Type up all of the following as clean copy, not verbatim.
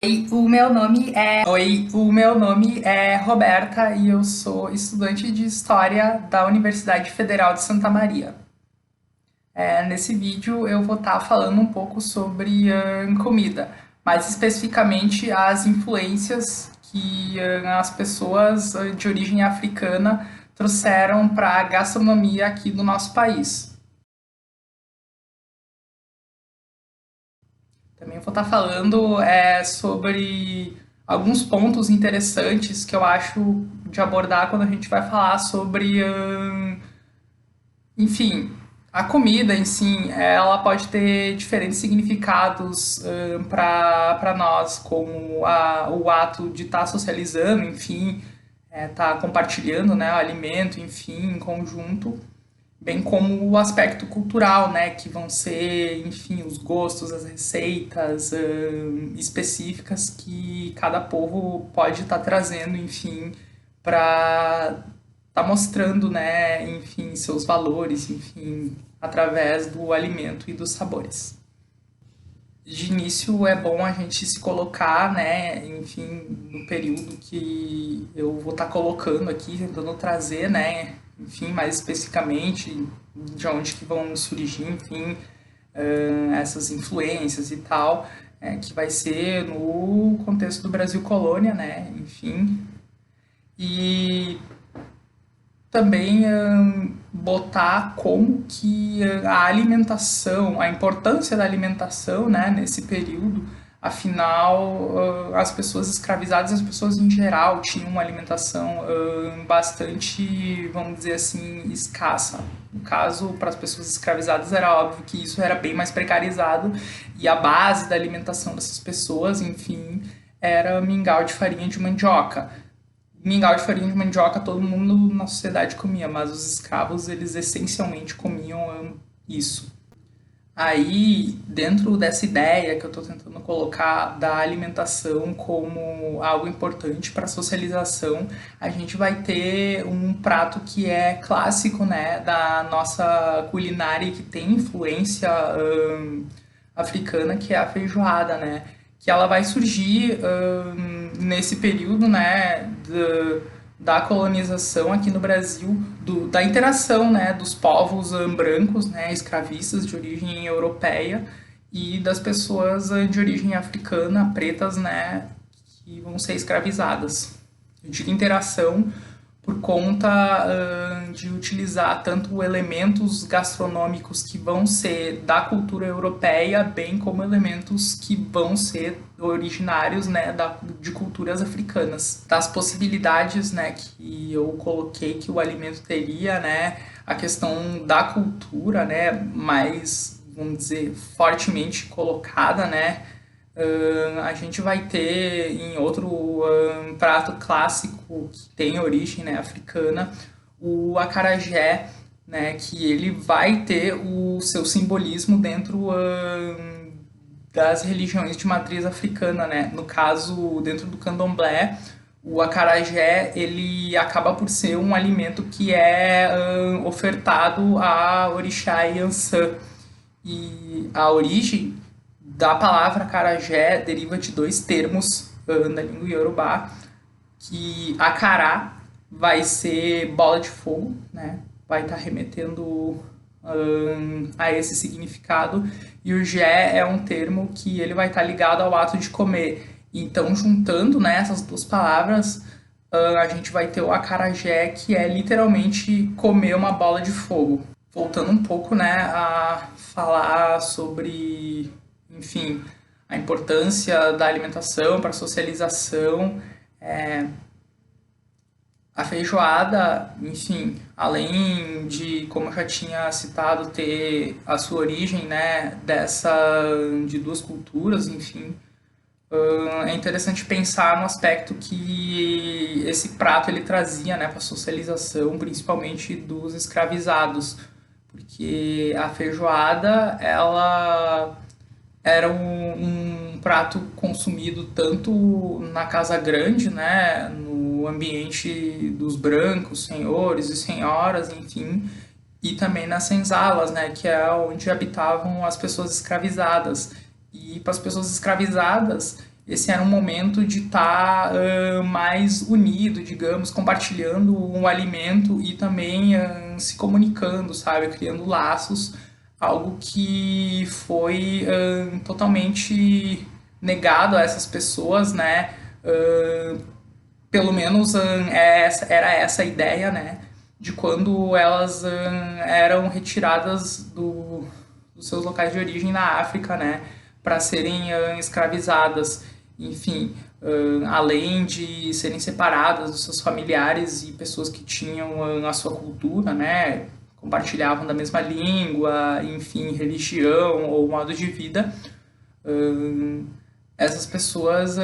Oi, o meu nome é Roberta e eu sou estudante de História da Universidade Federal de Santa Maria. Nesse vídeo eu vou estar falando um pouco sobre comida, mais especificamente as influências que as pessoas de origem africana trouxeram para a gastronomia aqui do nosso país. Também vou estar falando sobre alguns pontos interessantes que eu acho de abordar quando a gente vai falar sobre, enfim, a comida em si, ela pode ter diferentes significados para nós, como o ato de estar socializando, enfim, estar compartilhando, né, o alimento, enfim, em conjunto, bem como o aspecto cultural, né, que vão ser, enfim, os gostos, as receitas específicas que cada povo pode estar trazendo, enfim, para estar mostrando, né, enfim, seus valores, enfim, através do alimento e dos sabores. De início é bom a gente se colocar, né, enfim, no período que eu vou estar colocando aqui, tentando trazer, né, enfim, mais especificamente de onde que vão surgir, enfim, essas influências e tal, que vai ser no contexto do Brasil colônia, né, enfim, e também botar como que a alimentação, a importância da alimentação, né, nesse período, afinal, as pessoas escravizadas, as pessoas em geral, tinham uma alimentação bastante, vamos dizer assim, escassa. No caso, para as pessoas escravizadas era óbvio que isso era bem mais precarizado e a base da alimentação dessas pessoas, enfim, era mingau de farinha de mandioca. Mingau de farinha de mandioca todo mundo na sociedade comia, mas os escravos eles essencialmente comiam isso. Aí, dentro dessa ideia que eu estou tentando colocar da alimentação como algo importante para a socialização, a gente vai ter um prato que é clássico, né, da nossa culinária e que tem influência africana, que é a feijoada, né? Que ela vai surgir nesse período, né, da colonização aqui no Brasil, da interação, né, dos povos brancos, né, escravistas de origem europeia e das pessoas de origem africana, pretas, né, que vão ser escravizadas. Eu digo interação por conta de utilizar tanto elementos gastronômicos que vão ser da cultura europeia, bem como elementos que vão ser originários, né, de culturas africanas. Das possibilidades, né, que eu coloquei que o alimento teria, né, a questão da cultura, né, mais, vamos dizer, fortemente colocada, né, a gente vai ter em outro prato clássico que tem origem, né, africana, o acarajé, né, que ele vai ter o seu simbolismo dentro das religiões de matriz africana, né? No caso, dentro do candomblé, o acarajé ele acaba por ser um alimento que é ofertado a orixá Yansan. E a origem da palavra acarajé deriva de dois termos da língua iorubá, que acará vai ser bola de fogo, né? Vai estar remetendo a esse significado, e o jé é um termo que ele vai estar ligado ao ato de comer. Então, juntando, né, essas duas palavras, a gente vai ter o acarajé, que é literalmente comer uma bola de fogo. Voltando um pouco, né, a falar sobre, enfim, a importância da alimentação para a socialização, a feijoada, enfim, além de, como eu já tinha citado, ter a sua origem, né, de duas culturas, enfim, é interessante pensar no aspecto que esse prato ele trazia, né, para a socialização, principalmente dos escravizados, porque a feijoada ela era um prato consumido tanto na casa grande, né, no ambiente dos brancos, senhores e senhoras, enfim, e também nas senzalas, né, que é onde habitavam as pessoas escravizadas. E para as pessoas escravizadas, esse era um momento de estar mais unido, digamos, compartilhando um alimento e também se comunicando, sabe, criando laços, algo que foi totalmente negado a essas pessoas, né? Pelo menos era essa a ideia, né? De quando elas eram retiradas dos seus locais de origem na África, né? Para serem escravizadas. Enfim, além de serem separadas dos seus familiares e pessoas que tinham a sua cultura, né? Compartilhavam da mesma língua, enfim, religião ou modo de vida, essas pessoas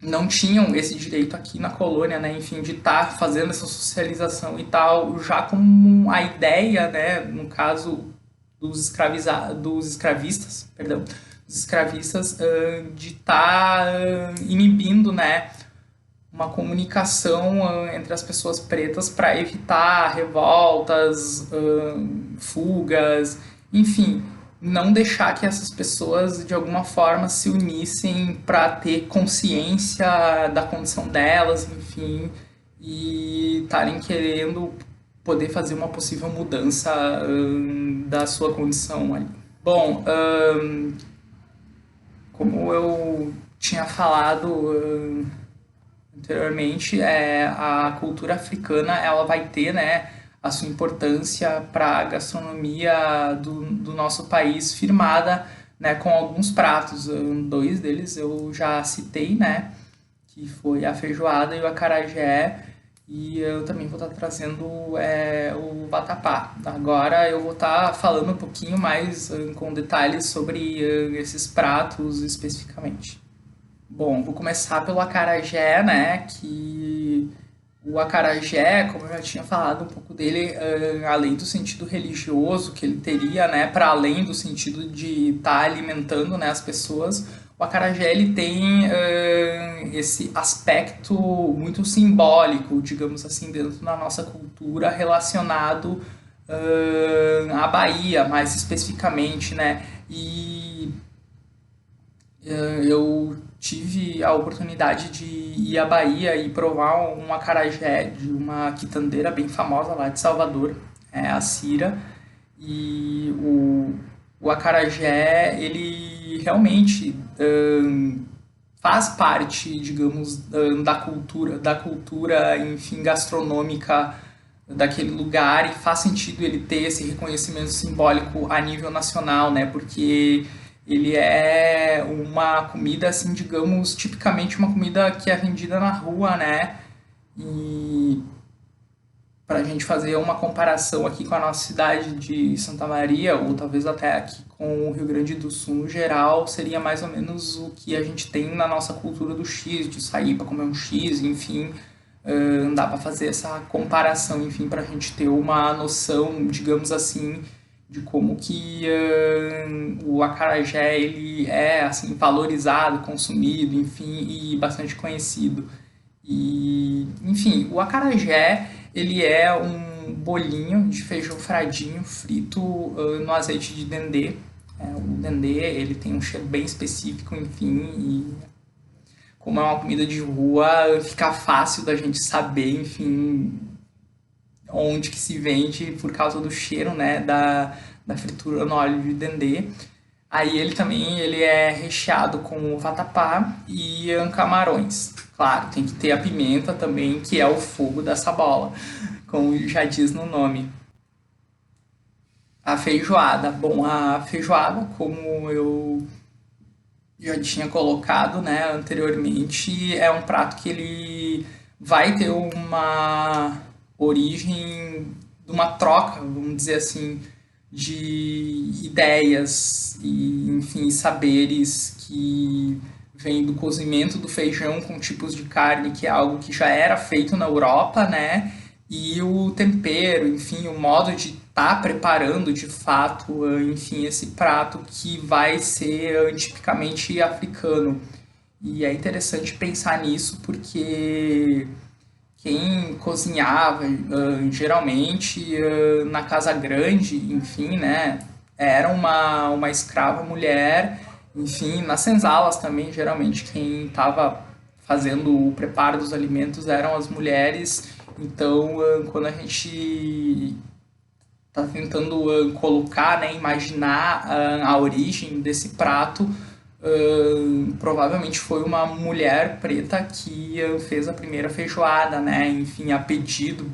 não tinham esse direito aqui na colônia, né, enfim, de estar fazendo essa socialização e tal, já como a ideia, né, no caso dos escravistas, perdão, dos escravistas, de estar inibindo, né, uma comunicação entre as pessoas pretas para evitar revoltas, fugas, enfim, não deixar que essas pessoas de alguma forma se unissem para ter consciência da condição delas, enfim, e estarem querendo poder fazer uma possível mudança da sua condição ali. Bom, como eu tinha falado anteriormente, a cultura africana ela vai ter, né, a sua importância para a gastronomia do nosso país firmada, né, com alguns pratos. Dois deles eu já citei, né, que foi a feijoada e o acarajé, e eu também vou estar trazendo o vatapá. Agora eu vou estar falando um pouquinho mais com detalhes sobre esses pratos especificamente. Bom, vou começar pelo acarajé, né? Que o acarajé, como eu já tinha falado um pouco dele, além do sentido religioso que ele teria, né? Para além do sentido de estar alimentando, né, as pessoas, o acarajé ele tem esse aspecto muito simbólico, digamos assim, dentro da nossa cultura relacionado à Bahia, mais especificamente, né? E eu tive a oportunidade de ir à Bahia e provar um acarajé de uma quitandeira bem famosa lá de Salvador, a Cira. E o acarajé, ele realmente faz parte, digamos, da cultura, enfim, gastronômica daquele lugar, e faz sentido ele ter esse reconhecimento simbólico a nível nacional, né? Porque ele é uma comida, assim, digamos, tipicamente uma comida que é vendida na rua, né? E para a gente fazer uma comparação aqui com a nossa cidade de Santa Maria, ou talvez até aqui com o Rio Grande do Sul no geral, seria mais ou menos o que a gente tem na nossa cultura do X, de sair para comer um X, enfim. Dá para fazer essa comparação, enfim, para a gente ter uma noção, digamos assim, de como que o acarajé ele é assim valorizado, consumido, enfim, e bastante conhecido. E, enfim, o acarajé ele é um bolinho de feijão fradinho frito no azeite de dendê. O dendê ele tem um cheiro bem específico, enfim, e como é uma comida de rua, fica fácil da gente saber, enfim, onde que se vende por causa do cheiro, né, da fritura no óleo de dendê. Aí ele também ele é recheado com vatapá e camarões. Claro, tem que ter a pimenta também, que é o fogo dessa bola, como já diz no nome. A feijoada. Bom, a feijoada, como eu já tinha colocado, né, anteriormente, é um prato que ele vai ter uma origem de uma troca, vamos dizer assim, de ideias e, enfim, saberes que vem do cozimento do feijão com tipos de carne, que é algo que já era feito na Europa, né? E o tempero, enfim, o modo de estar preparando de fato, enfim, esse prato que vai ser tipicamente africano. E é interessante pensar nisso porque quem cozinhava geralmente na casa grande, enfim, né, era uma escrava mulher Enfim, nas senzalas também, geralmente quem estava fazendo o preparo dos alimentos eram as mulheres. Então, quando a gente está tentando colocar, né, imaginar a origem desse prato, provavelmente foi uma mulher preta que fez a primeira feijoada, né? Enfim, a pedido,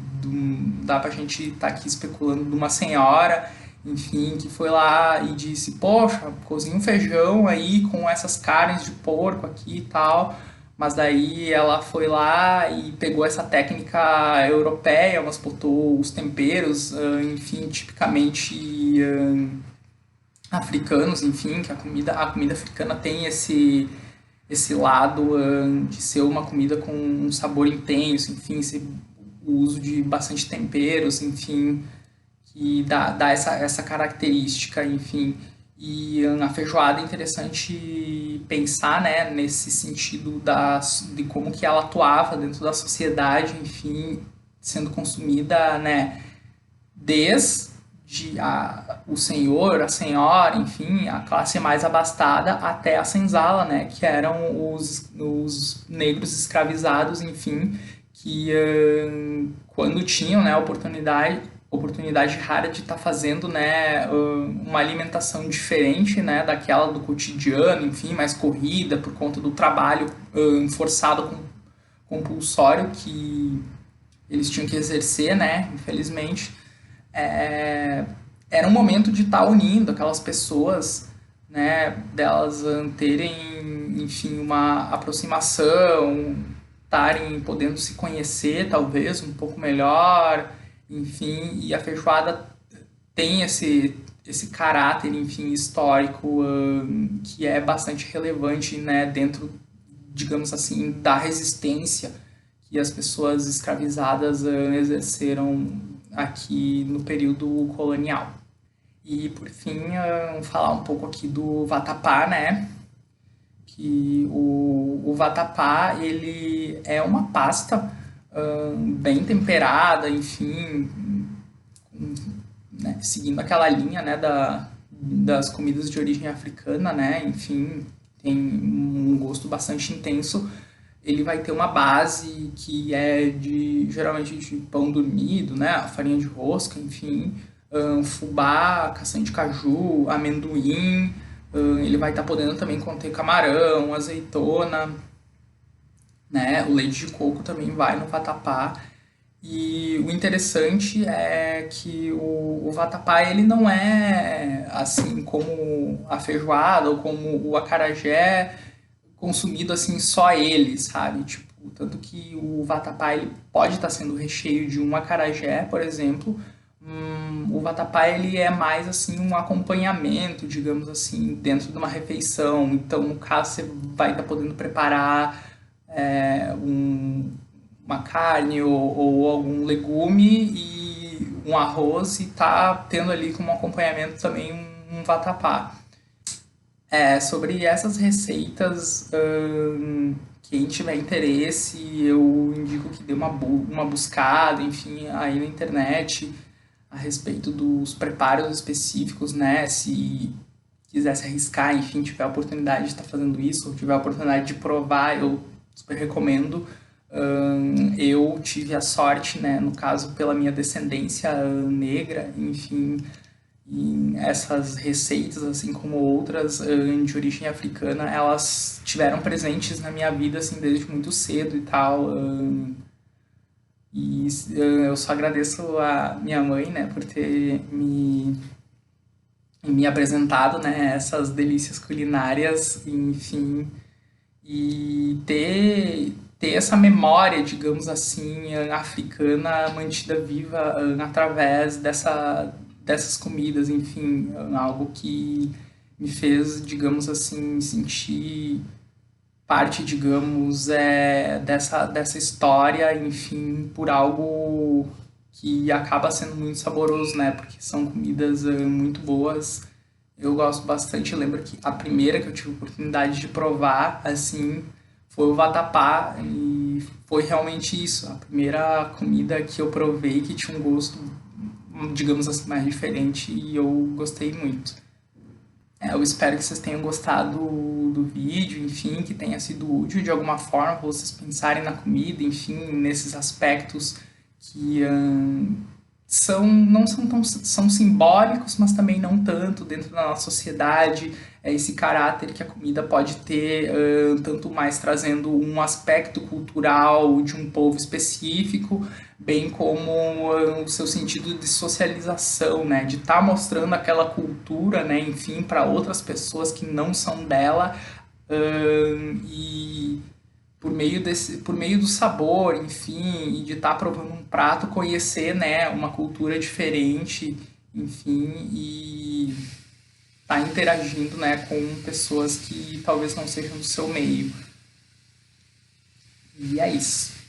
dá pra gente estar aqui especulando de uma senhora, enfim, que foi lá e disse, poxa, cozinha um feijão aí com essas carnes de porco aqui e tal. Mas daí ela foi lá e pegou essa técnica europeia, mas botou os temperos, enfim, tipicamente africanos, enfim, que a comida africana tem esse lado de ser uma comida com um sabor intenso, enfim, o uso de bastante temperos, enfim, que dá essa característica, enfim. E a feijoada é interessante pensar, né, nesse sentido de como que ela atuava dentro da sociedade, enfim, sendo consumida, né, desde o senhor, a senhora, enfim, a classe mais abastada, até a senzala, né, que eram os negros escravizados, enfim, que quando tinham, né, a oportunidade rara de estar fazendo, né, uma alimentação diferente, né, daquela do cotidiano, enfim, mais corrida por conta do trabalho forçado compulsório que eles tinham que exercer, né, infelizmente, é, era um momento de estar unindo aquelas pessoas, né, delas terem, enfim, uma aproximação, estarem podendo se conhecer, talvez, um pouco melhor, enfim, e a feijoada tem esse caráter, enfim, histórico que é bastante relevante, né, dentro, digamos assim, da resistência que as pessoas escravizadas exerceram aqui no período colonial. E por fim, falar um pouco aqui do vatapá, né? Que o vatapá ele é uma pasta bem temperada, enfim, né, seguindo aquela linha, né, das comidas de origem africana, né? Enfim, tem um gosto bastante intenso. Ele vai ter uma base que é de geralmente de pão dormido, né? Farinha de rosca, enfim, fubá, castanha de caju, amendoim. Ele vai estar podendo também conter camarão, azeitona, né? O leite de coco também vai no vatapá. E o interessante é que o vatapá ele não é assim como a feijoada ou como o acarajé consumido assim só ele, sabe? Tipo, tanto que o vatapá ele pode estar sendo o recheio de um acarajé, por exemplo. O vatapá ele é mais assim um acompanhamento, digamos assim, dentro de uma refeição. Então, no caso, você vai estar podendo preparar uma carne ou algum legume e um arroz e tá tendo ali como acompanhamento também um vatapá. Sobre essas receitas, quem tiver interesse, eu indico que dê uma buscada, enfim, aí na internet a respeito dos preparos específicos, né? Se quiser se arriscar, enfim, tiver a oportunidade de estar fazendo isso, ou tiver a oportunidade de provar, eu super recomendo. Eu tive a sorte, né, no caso, pela minha descendência negra, enfim, e essas receitas, assim como outras de origem africana, elas tiveram presentes na minha vida assim desde muito cedo e tal. E eu só agradeço a minha mãe, né, por ter me apresentado, né, essas delícias culinárias, enfim, e ter essa memória, digamos assim, africana mantida viva através dessas comidas, enfim, algo que me fez, digamos assim, sentir parte, digamos, dessa história, enfim, por algo que acaba sendo muito saboroso, né? Porque são comidas muito boas. Eu gosto bastante. Eu lembro que a primeira que eu tive a oportunidade de provar, assim, foi o vatapá e foi realmente isso. A primeira comida que eu provei que tinha um gosto, digamos assim, mais diferente e eu gostei muito. Eu espero que vocês tenham gostado do vídeo, enfim, que tenha sido útil de alguma forma para vocês pensarem na comida, enfim, nesses aspectos que não são tão são simbólicos, mas também não tanto dentro da nossa sociedade. É esse caráter que a comida pode ter, tanto mais trazendo um aspecto cultural de um povo específico, bem como o seu sentido de socialização, né, de estar mostrando aquela cultura, né, enfim, para outras pessoas que não são dela, e por meio do sabor, enfim, e de estar provando um prato, conhecer, né, uma cultura diferente, enfim, e estar interagindo, né, com pessoas que talvez não sejam do seu meio. E é isso.